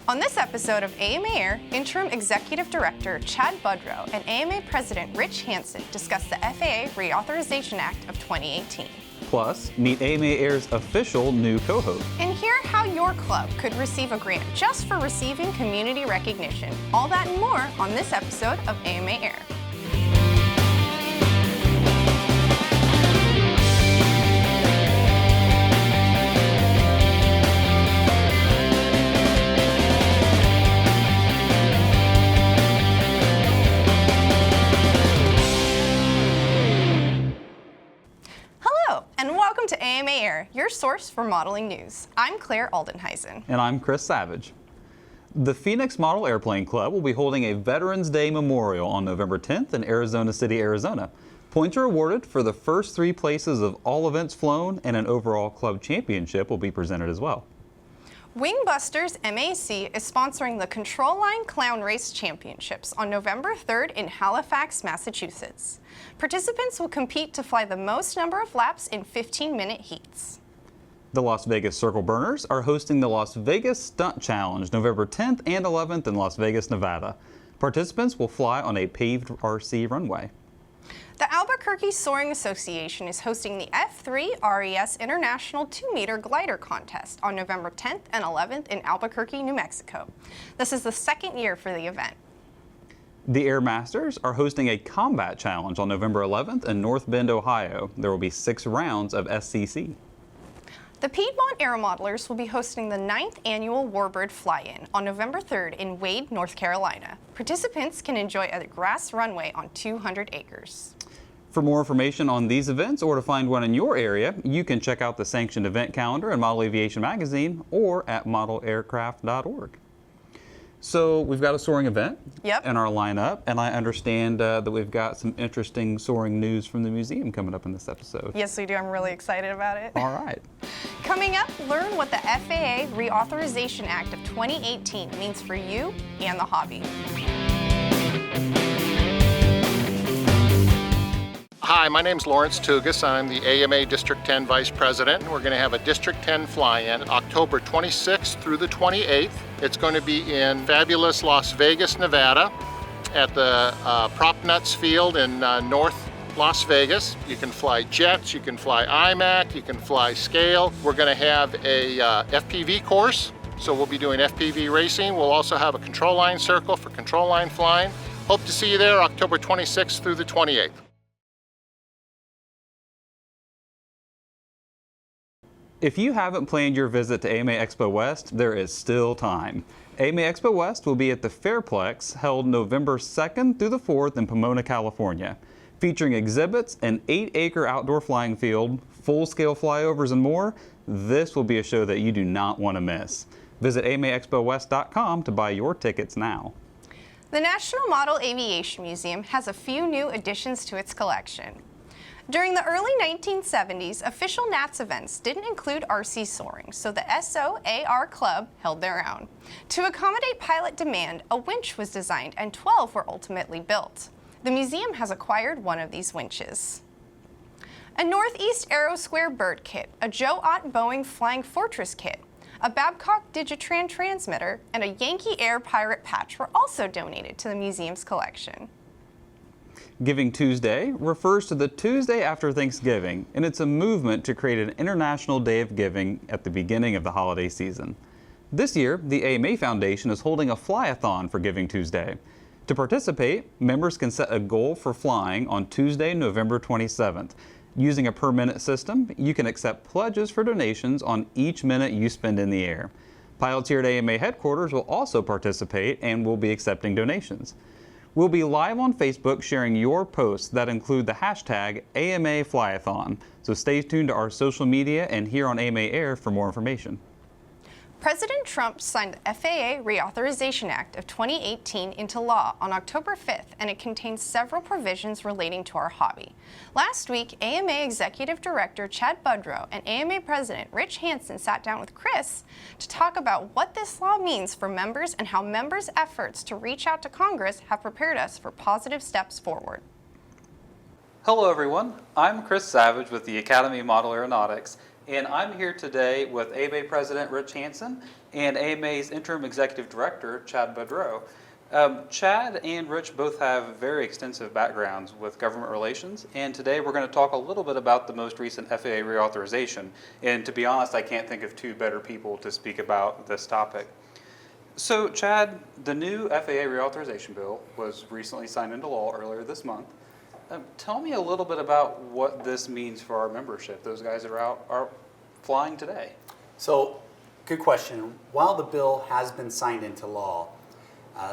On this episode of AMA Air, Interim Executive Director Chad Budreau and AMA President Rich Hanson discuss the FAA Reauthorization Act of 2018. Plus, meet AMA Air's official new co-host. And hear how your club could receive a grant just for receiving community recognition. All that and more on this episode of AMA Air. Welcome to AMA Air, your source for modeling news. I'm Claire Aldenheisen. And I'm Chris Savage. The Phoenix Model Airplane Club will be holding a Veterans Day Memorial on November 10th in Arizona City, Arizona. Points are awarded for the first 3 places of all events flown, and an overall club championship will be presented as well. Wingbusters MAC is sponsoring the Control Line Clown Race Championships on November 3rd in Halifax, Massachusetts. Participants will compete to fly the most number of laps in 15-minute heats. The Las Vegas Circle Burners are hosting the Las Vegas Stunt Challenge November 10th and 11th in Las Vegas, Nevada. Participants will fly on a paved RC runway. The Albuquerque Soaring Association is hosting the F3 RES International 2-meter glider contest on November 10th and 11th in Albuquerque, New Mexico. This is the 2nd year for the event. The Air Masters are hosting a combat challenge on November 11th in North Bend, Ohio. There will be 6 rounds of SCC. The Piedmont Aeromodelers will be hosting the 9th annual Warbird Fly-In on November 3rd in Wade, North Carolina. Participants can enjoy a grass runway on 200 acres. For more information on these events or to find one in your area, you can check out the sanctioned event calendar in Model Aviation Magazine or at modelaircraft.org. So we've got a soaring event in our lineup, and I understand that we've got some interesting soaring news from the museum coming up in this episode. Yes, we do. I'm really excited about it. All right. Coming up, learn what the FAA Reauthorization Act of 2018 means for you and the hobby. Hi, my name's Lawrence Tugas. I'm the AMA District 10 Vice President. We're going to have a District 10 fly-in October 26th through the 28th. It's going to be in fabulous Las Vegas, Nevada at the Prop Nuts Field in North Las Vegas. You can fly jets, you can fly IMAC, you can fly scale. We're going to have a FPV course, so we'll be doing FPV racing. We'll also have a control line circle for control line flying. Hope to see you there October 26th through the 28th. If you haven't planned your visit to AMA Expo West, there is still time. AMA Expo West will be at the Fairplex, held November 2nd through the 4th in Pomona, California. Featuring exhibits, an 8-acre outdoor flying field, full-scale flyovers, and more, this will be a show that you do not want to miss. Visit amaexpowest.com to buy your tickets now. The National Model Aviation Museum has a few new additions to its collection. During the early 1970s, official NATS events didn't include RC soaring, so the SOAR Club held their own. To accommodate pilot demand, a winch was designed and 12 were ultimately built. The museum has acquired one of these winches. A Northeast Aero Square bird kit, a Joe Ott Boeing Flying Fortress kit, a Babcock Digitran transmitter, and a Yankee Air Pirate patch were also donated to the museum's collection. Giving Tuesday refers to the Tuesday after Thanksgiving, and it's a movement to create an International Day of Giving at the beginning of the holiday season. This year, the AMA Foundation is holding a fly-a-thon for Giving Tuesday. To participate, members can set a goal for flying on Tuesday, November 27th. Using a per-minute system, you can accept pledges for donations on each minute you spend in the air. Pilots here at AMA headquarters will also participate and will be accepting donations. We'll be live on Facebook sharing your posts that include the hashtag AMA Flyathon. So stay tuned to our social media and here on AMA Air for more information. President Trump signed the FAA Reauthorization Act of 2018 into law on October 5th, and it contains several provisions relating to our hobby. Last week, AMA Executive Director Chad Budreau and AMA President Rich Hanson sat down with Chris to talk about what this law means for members and how members' efforts to reach out to Congress have prepared us for positive steps forward. Hello everyone, I'm Chris Savage with the Academy Model Aeronautics, and I'm here today with AMA President Rich Hanson and AMA's Interim Executive Director, Chad Budreau. Chad and Rich both have very extensive backgrounds with government relations, and today we're going to talk a little bit about the most recent FAA reauthorization, and to be honest, I can't think of two better people to speak about this topic. So Chad, the new FAA reauthorization bill was recently signed into law earlier this month. Tell me a little bit about what this means for our membership, those guys that are flying today. So, good question. While the bill has been signed into law,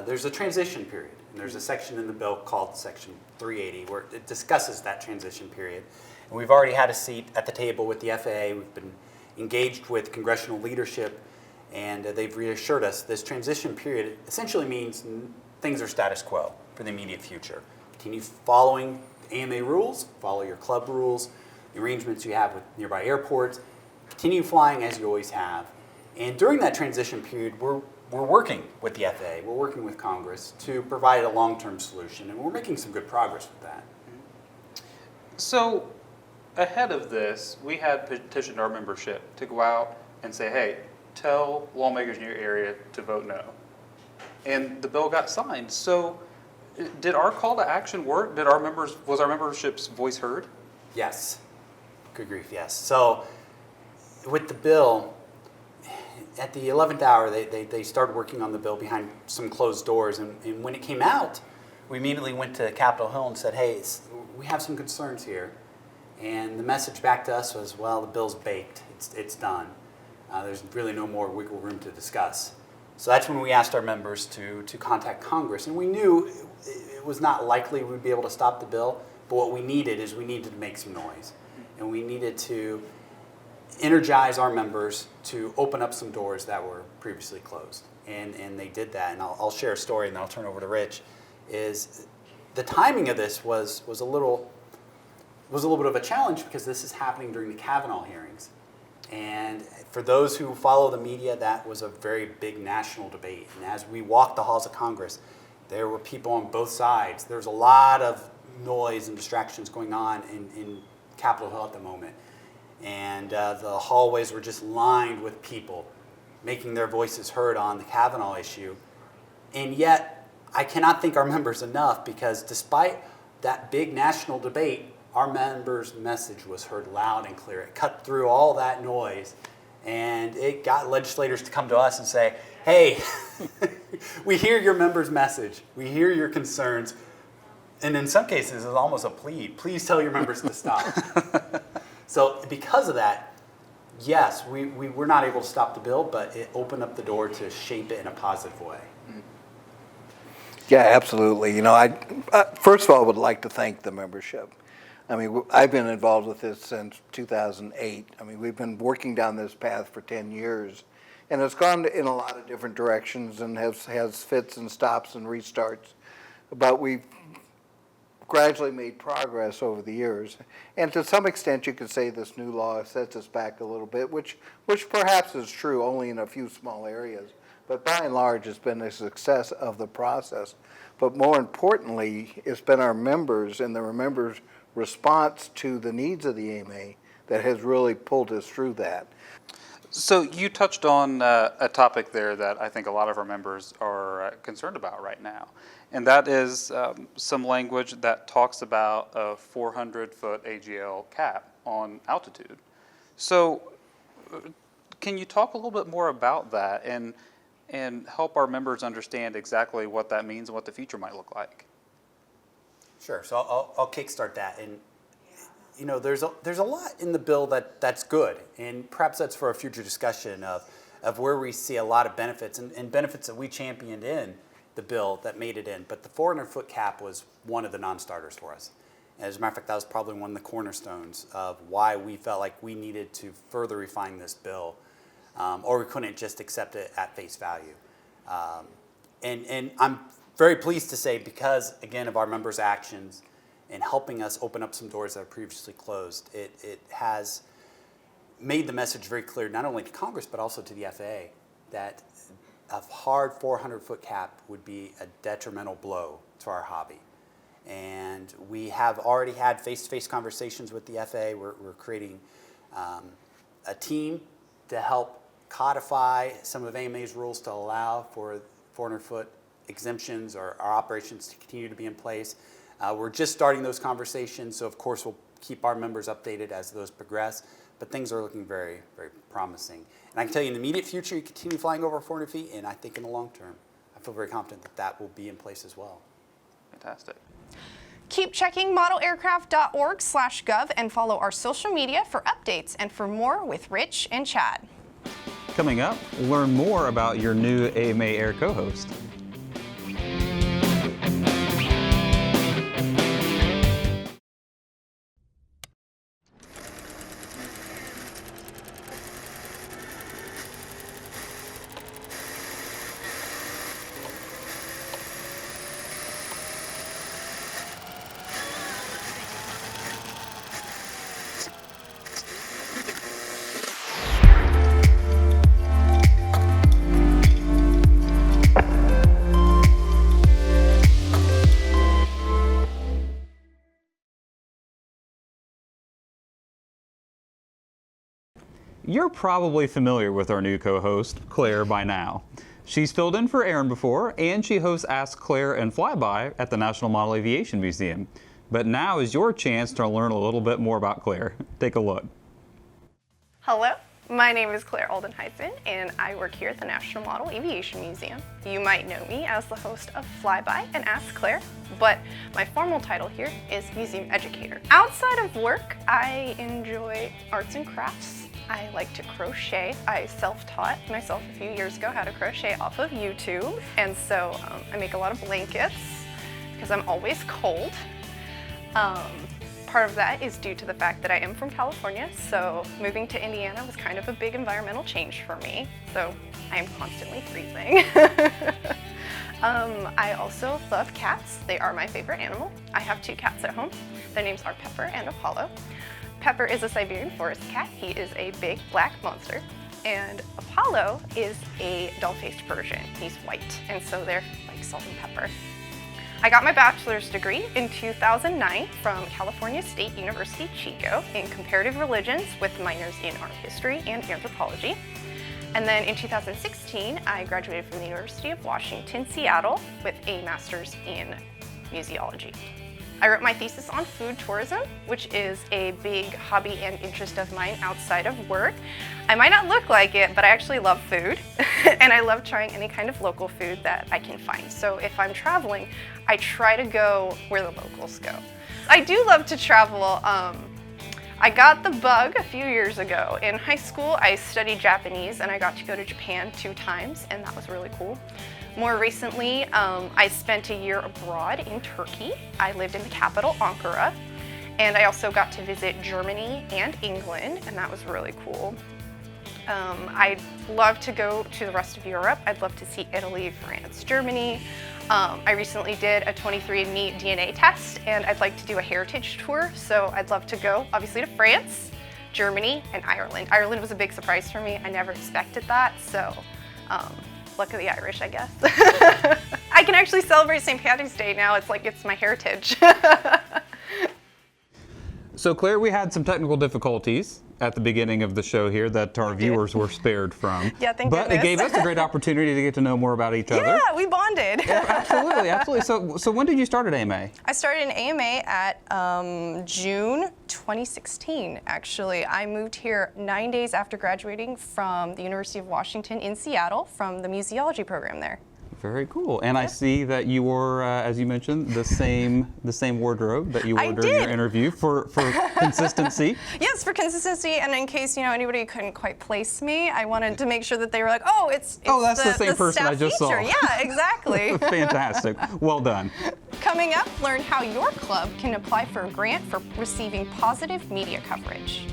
there's a transition period. And there's a section in the bill called Section 380 where it discusses that transition period. And we've already had a seat at the table with the FAA. We've been engaged with congressional leadership, and they've reassured us this transition period essentially means things are status quo for the immediate future. Continue following AMA rules, follow your club rules, the arrangements you have with nearby airports, continue flying as you always have. And during that transition period, we're working with the FAA, we're working with Congress to provide a long-term solution, and we're making some good progress with that. So ahead of this, we had petitioned our membership to go out and say, hey, tell lawmakers in your area to vote no. And the bill got signed. So did our call to action work? Was our membership's voice heard? Yes. Good grief, yes. So with the bill, at the 11th hour, they started working on the bill behind some closed doors. And when it came out, we immediately went to Capitol Hill and said, hey, we have some concerns here. And the message back to us was, well, the bill's baked. It's done. There's really no more wiggle room to discuss. So that's when we asked our members to contact Congress. And we knew it was not likely we'd be able to stop the bill, but what we needed is we needed to make some noise. And we needed to energize our members to open up some doors that were previously closed. And they did that. And I'll share a story and then I'll turn over to Rich. Is the timing of this was a little bit of a challenge because this is happening during the Kavanaugh hearings. And for those who follow the media, that was a very big national debate. And as we walked the halls of Congress, there were people on both sides. There's a lot of noise and distractions going on in Capitol Hill at the moment. And the hallways were just lined with people making their voices heard on the Kavanaugh issue. And yet, I cannot thank our members enough because despite that big national debate, our members' message was heard loud and clear. It cut through all that noise, and it got legislators to come to us and say, hey, we hear your members' message. We hear your concerns. And in some cases, it's almost a plea. Please tell your members to stop. So because of that, yes, we were not able to stop the bill, but it opened up the door to shape it in a positive way. Yeah, absolutely. You know, I first of all would like to thank the membership. I mean, I've been involved with this since 2008. I mean, we've been working down this path for 10 years, and it's gone in a lot of different directions and has fits and stops and restarts. But we've gradually made progress over the years. And to some extent, you could say this new law sets us back a little bit, which perhaps is true only in a few small areas. But by and large, it's been a success of the process. But more importantly, it's been our members and the members' response to the needs of the AMA that has really pulled us through that. So you touched on a topic there that I think a lot of our members are concerned about right now, and that is some language that talks about a 400-foot AGL cap on altitude. So can you talk a little bit more about that and help our members understand exactly what that means and what the future might look like? Sure. So I'll kickstart that. And you know, there's a lot in the bill that's good, and perhaps that's for a future discussion of where we see a lot of benefits and benefits that we championed in the bill that made it in. But the 400-foot cap was one of the non-starters for us. As a matter of fact, that was probably one of the cornerstones of why we felt like we needed to further refine this bill, or we couldn't just accept it at face value. And I'm very pleased to say, because again of our members' actions and helping us open up some doors that are previously closed, it has made the message very clear, not only to Congress but also to the FAA, that a hard 400-foot cap would be a detrimental blow to our hobby. And we have already had face-to-face conversations with the FAA. We're creating a team to help codify some of AMA's rules to allow for 400-foot exemptions or our operations to continue to be in place. We're just starting those conversations, so of course we'll keep our members updated as those progress, but things are looking very, very promising. And I can tell you in the immediate future, you continue flying over 400 feet, and I think in the long term, I feel very confident that that will be in place as well. Fantastic. Keep checking modelaircraft.org/gov and follow our social media for updates and for more with Rich and Chad. Coming up, learn more about your new AMA Air co-host. You're probably familiar with our new co-host, Claire, by now. She's filled in for Aaron before, and she hosts Ask Claire and Flyby at the National Model Aviation Museum. But now is your chance to learn a little bit more about Claire. Take a look. Hello, my name is Claire Hanson, and I work here at the National Model Aviation Museum. You might know me as the host of Flyby and Ask Claire, but my formal title here is Museum Educator. Outside of work, I enjoy arts and crafts. I like to crochet. I self-taught myself a few years ago how to crochet off of YouTube, and so I make a lot of blankets because I'm always cold. Part of that is due to the fact that I am from California, so moving to Indiana was kind of a big environmental change for me, so I am constantly freezing. I also love cats. They are my favorite animal. I have 2 cats at home. Their names are Pepper and Apollo. Pepper is a Siberian forest cat. He is a big black monster. And Apollo is a dull-faced Persian. He's white, and so they're like salt and pepper. I got my bachelor's degree in 2009 from California State University, Chico, in comparative religions with minors in art history and anthropology. And then in 2016, I graduated from the University of Washington, Seattle, with a master's in museology. I wrote my thesis on food tourism, which is a big hobby and interest of mine outside of work. I might not look like it, but I actually love food, and I love trying any kind of local food that I can find. So if I'm traveling, I try to go where the locals go. I do love to travel. I got the bug a few years ago. In high school, I studied Japanese, and I got to go to Japan 2 times, and that was really cool. More recently, I spent a year abroad in Turkey. I lived in the capital, Ankara, and I also got to visit Germany and England, and that was really cool. I'd love to go to the rest of Europe. I'd love to see Italy, France, Germany. I recently did a 23andMe DNA test, and I'd like to do a heritage tour, so I'd love to go, obviously, to France, Germany, and Ireland. Ireland was a big surprise for me. I never expected that, so luck of the Irish, I guess. I can actually celebrate St. Patrick's Day now. It's like it's my heritage. So Claire, we had some technical difficulties at the beginning of the show here that our viewers were spared from. Yeah, thank But goodness. it gave us a great opportunity to get to know more about each other. Yeah, we bonded. Yeah, absolutely, absolutely. So when did you start at AMA? I started in AMA at June 2016, actually. I moved here 9 days after graduating from the University of Washington in Seattle from the museology program there. Very cool. And I see that you wore, as you mentioned, the same wardrobe that you wore during your interview for consistency. Yes, for consistency, and in case anybody couldn't quite place me, I wanted to make sure that they were like, oh, it's that's the same person staff I just feature. saw. Yeah, exactly. Fantastic. Well done. Coming up, learn how your club can apply for a grant for receiving positive media coverage.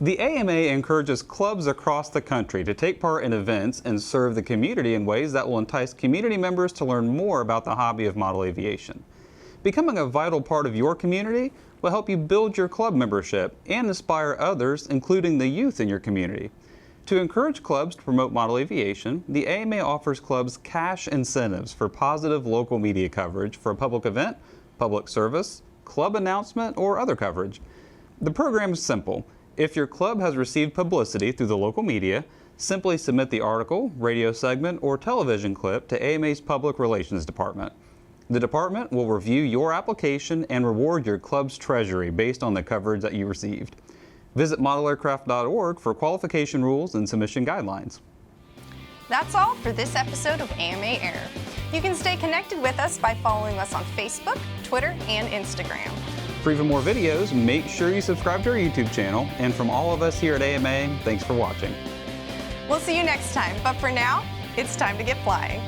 The AMA encourages clubs across the country to take part in events and serve the community in ways that will entice community members to learn more about the hobby of model aviation. Becoming a vital part of your community will help you build your club membership and inspire others, including the youth in your community. To encourage clubs to promote model aviation, the AMA offers clubs cash incentives for positive local media coverage for a public event, public service, club announcement, or other coverage. The program is simple. If your club has received publicity through the local media, simply submit the article, radio segment, or television clip to AMA's Public Relations Department. The department will review your application and reward your club's treasury based on the coverage that you received. Visit modelaircraft.org for qualification rules and submission guidelines. That's all for this episode of AMA Air. You can stay connected with us by following us on Facebook, Twitter, and Instagram. For even more videos, make sure you subscribe to our YouTube channel. And from all of us here at AMA, thanks for watching. We'll see you next time, but for now, it's time to get flying.